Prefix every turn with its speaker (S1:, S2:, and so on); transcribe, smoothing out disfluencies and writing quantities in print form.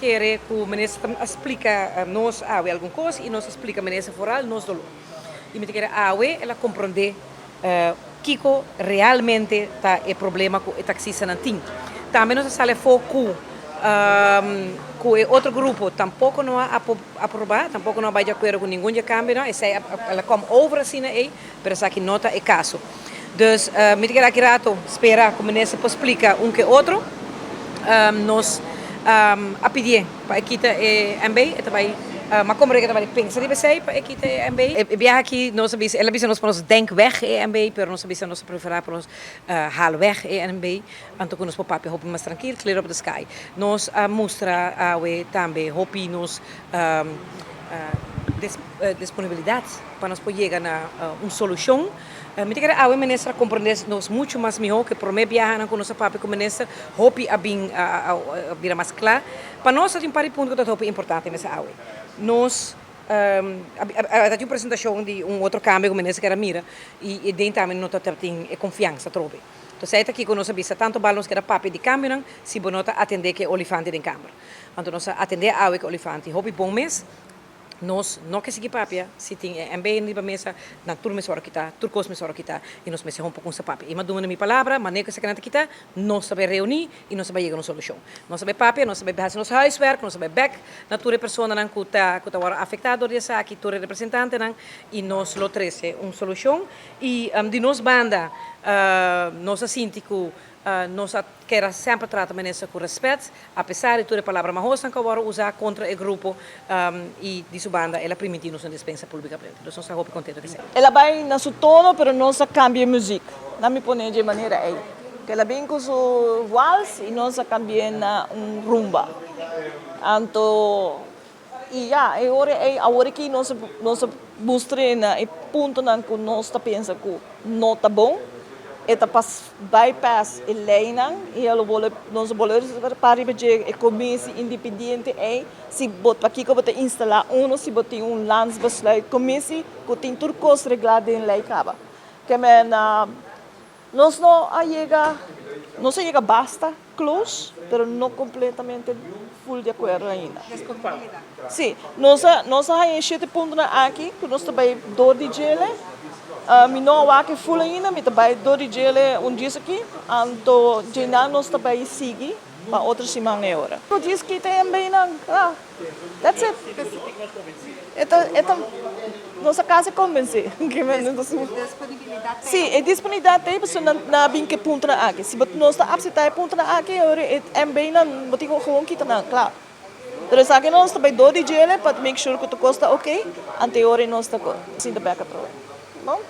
S1: quer que o ministro explica nós alguma coisa e nós explica ministro foral nós dolo. E me quer ela compreender Kiko realmente tá é problema com o taxista não tem. Também nós sale foco com outro grupo tampouco não aprovar, tampouco não vai de acordo com nenhum de câmbio, ela come over assim aí, mas aqui nota é caso. Dus me quer aqui rato espera que o ministro explica que outro. Nós a pedir para a equipe MB, mas como é que vai pensar de você para a equipe MB? Viaja aqui, nós sabemos, ela disse nós denk weg MB, mas nós sabemos nós preferar para nós haal weg MB, então que nós papai hope mais tranquilo, clear up the sky. Nós mostra também hope nós disponibilidade para nós poder chegar a uma solução. Me diga a ministra compreender nos muito mais melhor que por meio viajar com nossa papai com ministra hope a vir mais claro para nós tem um par de pontos que é importante nessa aula nós a uma apresentação de outro câmbio com ministra que era mira e dentro também nós tem confiança trobe então sai aqui com nossa vista tanto balões que era papai de câmbio se bonota atender que olifante em câmara então nós atender a que olifante hope bom mês nós não que seguir papia se tem MB na mesa na turma só kita turcos me só kita e nós me se um pouco com papia e mandou minha palavra maneira que se canata kita nós saber reunir e nós saber chegar uma solução nós saber papia nós saber fazer nosso huiswerk nós saber back na tua pessoa não que tá afetado dessa aqui tua representante não e nós lo trece uma solução e de nós banda nós síndico nós queremos sempre tratar a com respeito, apesar de toda a palavra mas nós não usar contra o grupo e de sua banda, ela permite-nos uma dispensa pública. Então, nós estamos contentes de ser.
S2: Ela vai na sua tono, mas não cambia a música. Não me põe de maneira aí. Ela vem com o vals e nós cambiamos na rumba. Então, e agora que nós mostramos o ponto que nós pensamos que não está bom, eta pas bypass a lei e ela nós bolers para a comissão independente se bot aqui que bota instalar se botar landsbesluit commissie que tem tudo coisa reglado em lei acaba que nós não chega basta close pero não completamente full de acordo ainda. Sim, nós aí 7 pontos aqui que nós também do DJ mi não há que full ainda, mi também do DJ dia aqui, então já nós também sigue para outra semana e hora. Eu disse que tem bem não, that's it. Então nossa casa é convencer.
S3: Disponibilidade.
S2: Sim, a disponibilidade tem, mas não bem que ponto aqui. Se nós está absentado ponto aqui, é bem não, mas tem gewoon kita não, claro. Terus aqui nós também do DJ para make sure que tu costa ok, anterior nós está com, sim da backup. Bom?